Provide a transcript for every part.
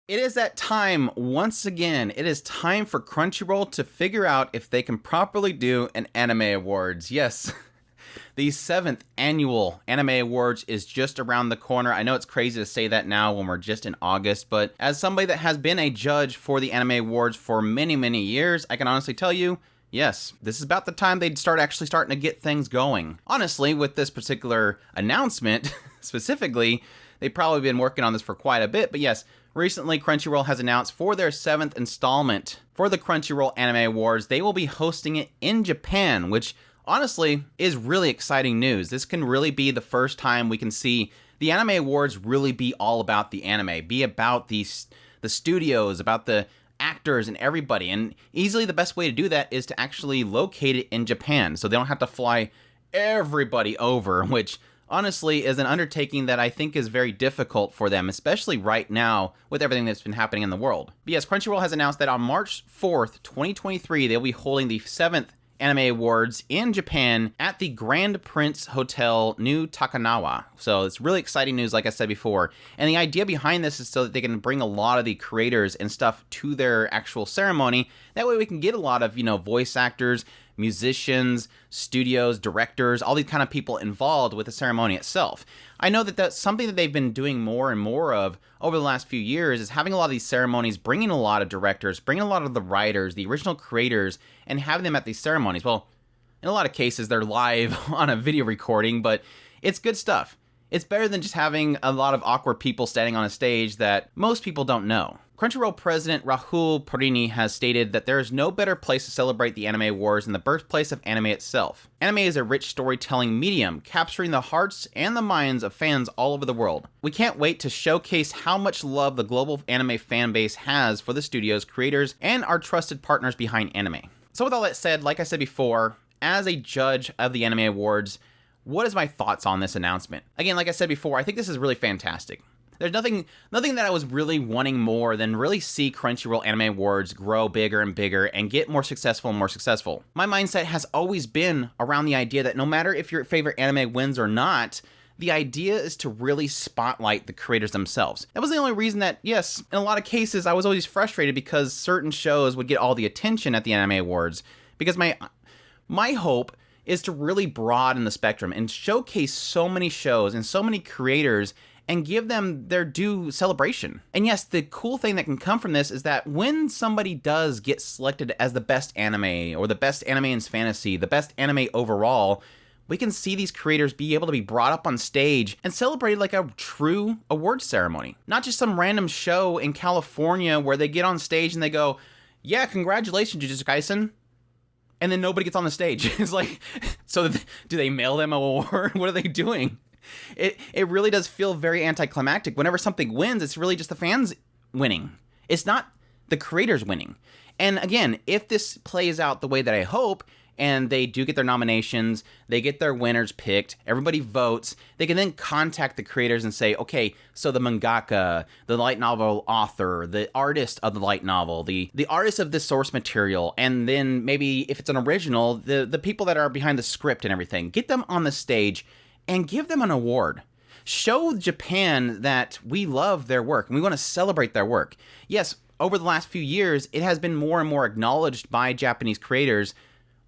It is that time once again. It is time for Crunchyroll to figure out if they can properly do an anime awards. Yes, the 7th annual anime awards is just around the corner. I know it's crazy to say that now when we're just in August, but as somebody that has been a judge for the anime awards for many, many years, I can honestly tell you, yes, this is about the time they'd starting to get things going. Honestly, with this particular announcement specifically, they've probably been working on this for quite a bit, but yes, recently Crunchyroll has announced for their 7th installment for the Crunchyroll Anime Awards, they will be hosting it in Japan, which honestly is really exciting news. This can really be the first time we can see the Anime Awards really be all about the anime, be about the studios, about the actors and everybody. And easily the best way to do that is to actually locate it in Japan, so they don't have to fly everybody over, which honestly is an undertaking that I think is very difficult for them, especially right now with everything that's been happening in the world. But yes, Crunchyroll has announced that on March 4th, 2023, they'll be holding the 7th Anime Awards in Japan at the Grand Prince Hotel, New Takanawa. So it's really exciting news, like I said before. And the idea behind this is so that they can bring a lot of the creators and stuff to their actual ceremony. That way we can get a lot of, voice actors, musicians, studios, directors, all these kind of people involved with the ceremony itself. I know that that's something that they've been doing more and more of over the last few years, is having a lot of these ceremonies, bringing a lot of directors, bringing a lot of the writers, the original creators, and having them at these ceremonies. Well, in a lot of cases, they're live on a video recording, but it's good stuff. It's better than just having a lot of awkward people standing on a stage that most people don't know. Crunchyroll president Rahul Parini has stated that there is no better place to celebrate the anime awards than the birthplace of anime itself. Anime is a rich storytelling medium, capturing the hearts and the minds of fans all over the world. We can't wait to showcase how much love the global anime fan base has for the studios, creators, and our trusted partners behind anime. So with all that said, like I said before, as a judge of the anime awards, what is my thoughts on this announcement? Again, like I said before, I think this is really fantastic. There's nothing that I was really wanting more than really see Crunchyroll Anime Awards grow bigger and bigger and get more successful and more successful. My mindset has always been around the idea that no matter if your favorite anime wins or not, the idea is to really spotlight the creators themselves. That was the only reason that, yes, in a lot of cases, I was always frustrated because certain shows would get all the attention at the Anime Awards. Because my hope is to really broaden the spectrum and showcase so many shows and so many creators and give them their due celebration. And yes, the cool thing that can come from this is that when somebody does get selected as the best anime, or the best anime in fantasy, the best anime overall, we can see these creators be able to be brought up on stage and celebrated like a true award ceremony. Not just some random show in California where they get on stage and they go, yeah, congratulations, Jujutsu Kaisen. And then nobody gets on the stage. It's like, so do they mail them an award? What are they doing? It really does feel very anticlimactic. Whenever something wins, it's really just the fans winning. It's not the creators winning. And again, if this plays out the way that I hope, and they do get their nominations, they get their winners picked, everybody votes, they can then contact the creators and say, okay, so the mangaka, the light novel author, the artist of the light novel, the artist of the source material, and then maybe if it's an original, the people that are behind the script and everything, get them on the stage and give them an award. Show Japan that we love their work and we want to celebrate their work. Yes, over the last few years, it has been more and more acknowledged by Japanese creators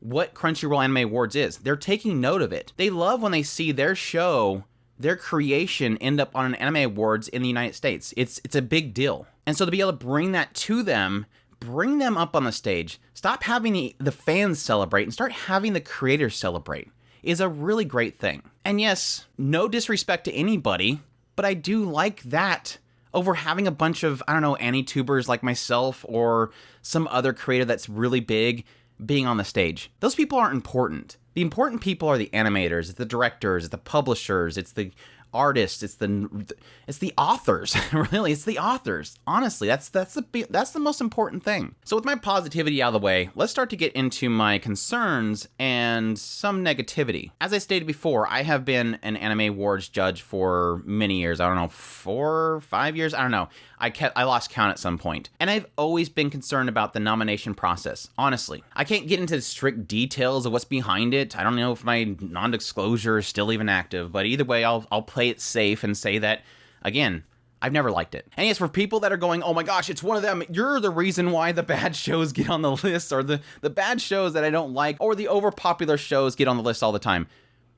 what Crunchyroll Anime Awards is. They're taking note of it. They love when they see their show, their creation end up on an Anime Awards in the United States. It's a big deal. And so to be able to bring that to them, bring them up on the stage, stop having the fans celebrate and start having the creators celebrate, is a really great thing. And yes, no disrespect to anybody, but I do like that over having a bunch of, AniTubers like myself or some other creator that's really big being on the stage. Those people aren't important. The important people are the animators, it's the directors, it's the publishers, it's the artists, it's the authors. Really, it's the authors. Honestly, that's the most important thing. So with my positivity out of the way, let's start to get into my concerns and some negativity. As I stated before, I have been an Anime Awards judge for many years. I don't know, 4 or 5 years. I don't know. I lost count at some point. And I've always been concerned about the nomination process, honestly. I can't get into the strict details of what's behind it. I don't know if my non-disclosure is still even active, but either way, I'll play it safe and say that, again, I've never liked it. And yes, for people that are going, oh my gosh, it's one of them, you're the reason why the bad shows get on the list, or the bad shows that I don't like, or the overpopular shows get on the list all the time.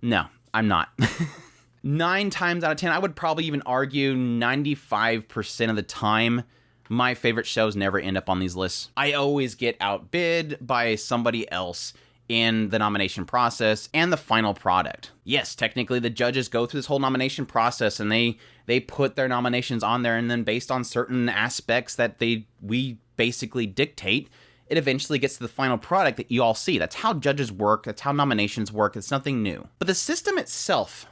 No, I'm not. 9 times out of 10, I would probably even argue 95% of the time, my favorite shows never end up on these lists. I always get outbid by somebody else in the nomination process and the final product. Yes, technically the judges go through this whole nomination process and they put their nominations on there, and then based on certain aspects that we basically dictate, it eventually gets to the final product that you all see. That's how judges work. That's how nominations work. It's nothing new. But the system itself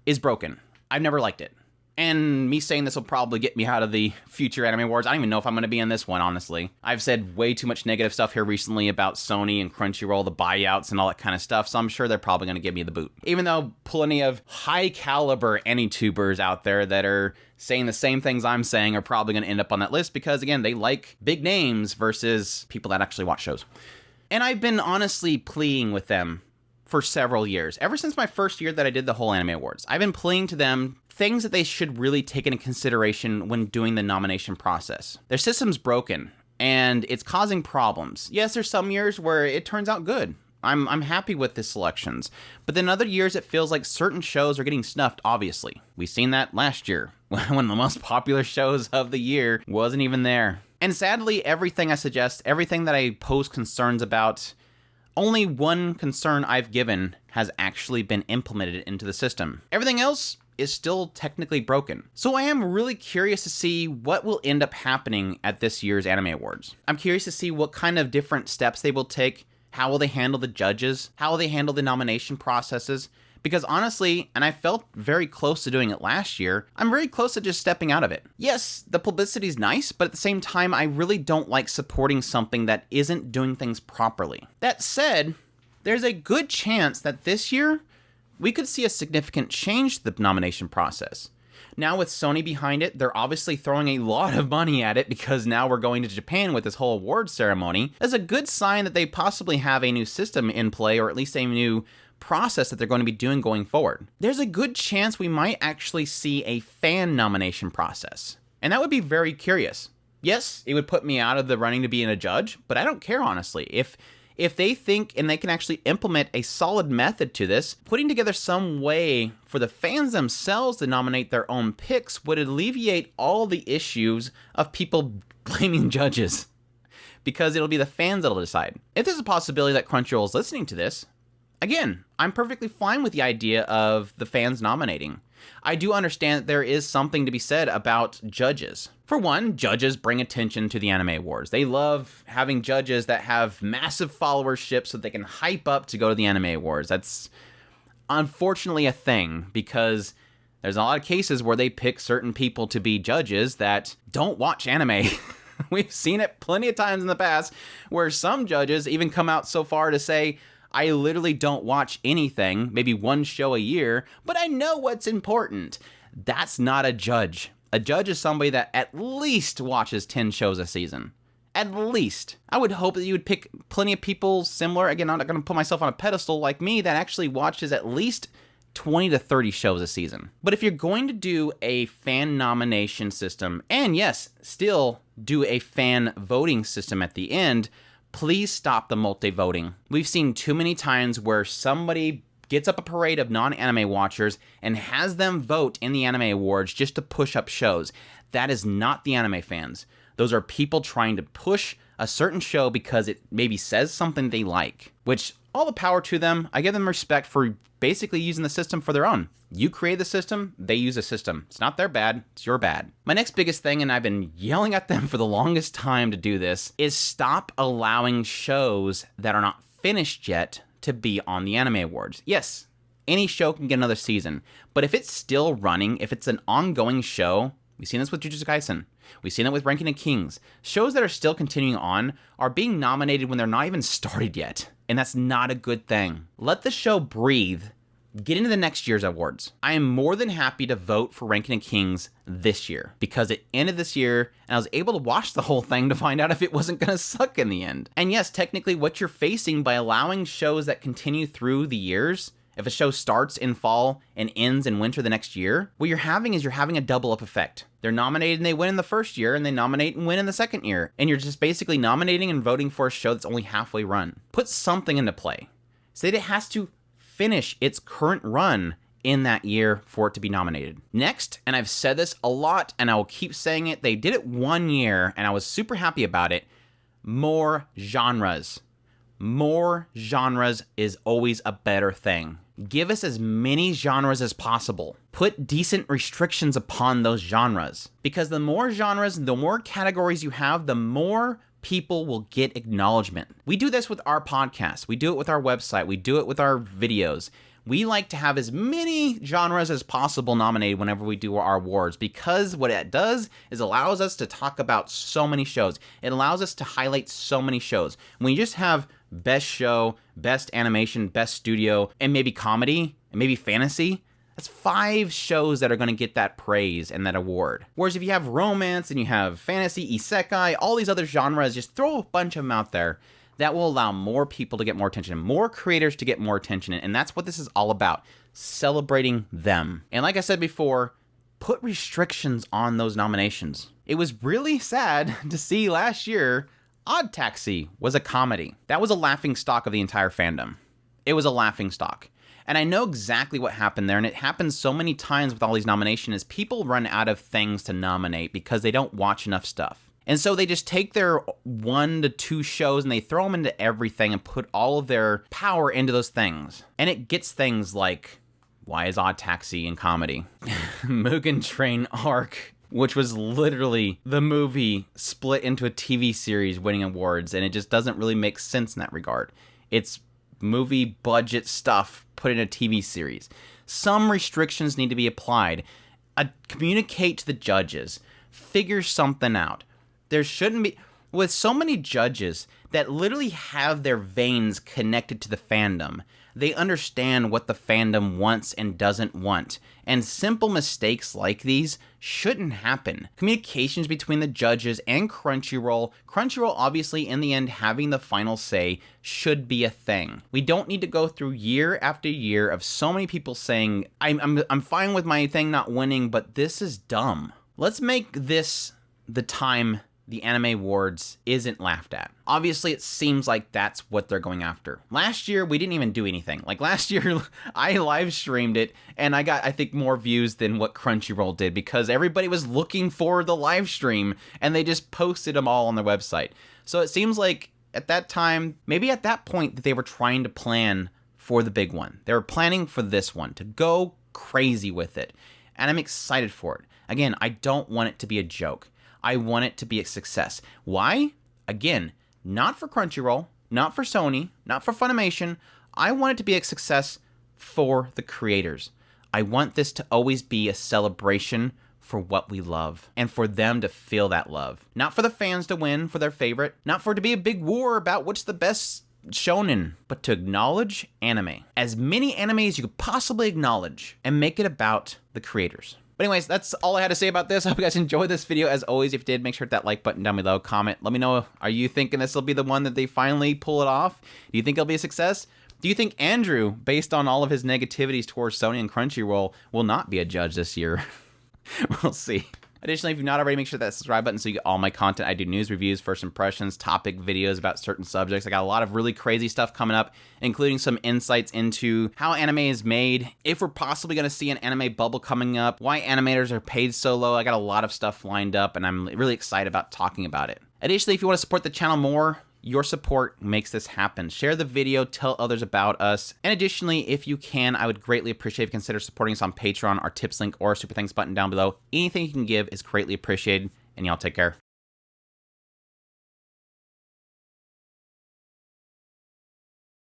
is broken. I've never liked it. And me saying this will probably get me out of the future anime awards. I don't even know if I'm going to be in this one, honestly. I've said way too much negative stuff here recently about Sony and Crunchyroll, the buyouts and all that kind of stuff, so I'm sure they're probably going to give me the boot. Even though plenty of high caliber AniTubers out there that are saying the same things I'm saying are probably going to end up on that list because, again, they like big names versus people that actually watch shows. And I've been honestly pleading with them for several years. Ever since my first year that I did the whole anime awards, I've been pleading to them things that they should really take into consideration when doing the nomination process. Their system's broken, and it's causing problems. Yes, there's some years where it turns out good. I'm happy with the selections. But then other years, it feels like certain shows are getting snuffed, obviously. We've seen that last year, when the most popular shows of the year wasn't even there. And sadly, everything I suggest, everything that I pose concerns about, only one concern I've given has actually been implemented into the system. Everything else is still technically broken. So I am really curious to see what will end up happening at this year's Anime Awards. I'm curious to see what kind of different steps they will take. How will they handle the judges? How will they handle the nomination processes? Because honestly, and I felt very close to doing it last year, I'm very close to just stepping out of it. Yes, the publicity's nice, but at the same time, I really don't like supporting something that isn't doing things properly. That said, there's a good chance that this year, we could see a significant change to the nomination process. Now with Sony behind it, they're obviously throwing a lot of money at it because now we're going to Japan with this whole award ceremony. That's a good sign that they possibly have a new system in play, or at least a new process that they're going to be doing going forward. There's a good chance we might actually see a fan nomination process. And that would be very curious. Yes, it would put me out of the running to being a judge, but I don't care, honestly. If they think and they can actually implement a solid method to this, putting together some way for the fans themselves to nominate their own picks would alleviate all the issues of people blaming judges. Because it'll be the fans that'll decide. If there's a possibility that Crunchyroll is listening to this, again, I'm perfectly fine with the idea of the fans nominating. I do understand that there is something to be said about judges. For one, judges bring attention to the Anime Awards. They love having judges that have massive followership so they can hype up to go to the Anime Awards. That's unfortunately a thing because there's a lot of cases where they pick certain people to be judges that don't watch anime. We've seen it plenty of times in the past where some judges even come out so far to say, I literally don't watch anything, maybe one show a year, but I know what's important. That's not a judge. A judge is somebody that at least watches 10 shows a season. At least. I would hope that you would pick plenty of people similar. Again, I'm not going to put myself on a pedestal like me that actually watches at least 20 to 30 shows a season. But if you're going to do a fan nomination system, and yes, still do a fan voting system at the end, please stop the multi-voting. We've seen too many times where somebody gets up a parade of non-anime watchers and has them vote in the Anime Awards just to push up shows. That is not the anime fans. Those are people trying to push a certain show because it maybe says something they like, which all the power to them. I give them respect for basically using the system for their own. You create the system, they use a system. It's not their bad, it's your bad. My next biggest thing, and I've been yelling at them for the longest time to do this, is stop allowing shows that are not finished yet to be on the Anime Awards. Yes, any show can get another season, but if it's still running, if it's an ongoing show, we've seen this with Jujutsu Kaisen, we've seen it with Ranking of Kings, shows that are still continuing on are being nominated when they're not even started yet, and that's not a good thing. Let the show breathe. Get into the next year's awards. I am more than happy to vote for Ranking of Kings this year because it ended this year and I was able to watch the whole thing to find out if it wasn't going to suck in the end. And yes, technically what you're facing by allowing shows that continue through the years If a show starts in fall and ends in winter the next year, what you're having a double up effect. They're nominated and they win in the first year, and they nominate and win in the second year. And you're just basically nominating and voting for a show that's only halfway run. Put something into play. Say that it has to finish its current run in that year for it to be nominated. Next, and I've said this a lot and I will keep saying it, they did it 1 year and I was super happy about it. More genres. More genres is always a better thing. Give us as many genres as possible. Put decent restrictions upon those genres. Because the more genres, the more categories you have, the more people will get acknowledgement. We do this with our podcast. We do it with our website. We do it with our videos. We like to have as many genres as possible nominated whenever we do our awards, because what it does is allows us to talk about so many shows. It allows us to highlight so many shows. When you just have best show, best animation, best studio, and maybe comedy, and maybe fantasy, that's 5 shows that are going to get that praise and that award. Whereas if you have romance and you have fantasy, isekai, all these other genres, just throw a bunch of them out there. That will allow more people to get more attention, more creators to get more attention, and that's what this is all about, celebrating them. And like I said before, put restrictions on those nominations. It was really sad to see last year Odd Taxi was a comedy. That was a laughing stock of the entire fandom. It was a laughing stock. And I know exactly what happened there, and it happens so many times with all these nominations, is people run out of things to nominate because they don't watch enough stuff. And so they just take their 1 to 2 shows and they throw them into everything and put all of their power into those things. And it gets things like, why is Odd Taxi in comedy? Mugen Train Arc, which was literally the movie split into a TV series winning awards, and it just doesn't really make sense in that regard. It's movie budget stuff put in a TV series. Some restrictions need to be applied. Communicate to the judges. Figure something out. There shouldn't be, with so many judges that literally have their veins connected to the fandom, they understand what the fandom wants and doesn't want. And simple mistakes like these shouldn't happen. Communications between the judges and Crunchyroll obviously in the end having the final say should be a thing. We don't need to go through year after year of so many people saying, I'm fine with my thing not winning, but this is dumb. Let's make this the time the Anime Awards isn't laughed at. Obviously, it seems like that's what they're going after. Last year, we didn't even do anything. Like last year, I live streamed it, and I got, I think, more views than what Crunchyroll did because everybody was looking for the live stream, and they just posted them all on their website. So it seems like at that time, maybe at that point, that they were trying to plan for the big one. They were planning for this one, to go crazy with it. And I'm excited for it. Again, I don't want it to be a joke. I want it to be a success. Why? Again, not for Crunchyroll, not for Sony, not for Funimation. I want it to be a success for the creators. I want this to always be a celebration for what we love and for them to feel that love. Not for the fans to win for their favorite, not for it to be a big war about what's the best shonen, but to acknowledge anime. As many anime as you could possibly acknowledge and make it about the creators. But anyways, that's all I had to say about this. I hope you guys enjoyed this video. As always, if you did, make sure to hit that like button down below. Comment. Let me know, are you thinking this will be the one that they finally pull it off? Do you think it'll be a success? Do you think Andrew, based on all of his negativities towards Sony and Crunchyroll, will not be a judge this year? We'll see. Additionally, if you've not already, make sure that subscribe button so you get all my content. I do news, reviews, first impressions, topic videos about certain subjects. I got a lot of really crazy stuff coming up, including some insights into how anime is made, if we're possibly going to see an anime bubble coming up, why animators are paid so low. I got a lot of stuff lined up, and I'm really excited about talking about it. Additionally, if you want to support the channel more, your support makes this happen. Share the video, tell others about us. And additionally, if you can, I would greatly appreciate if you consider supporting us on Patreon, our tips link, or super thanks button down below. Anything you can give is greatly appreciated, and y'all take care.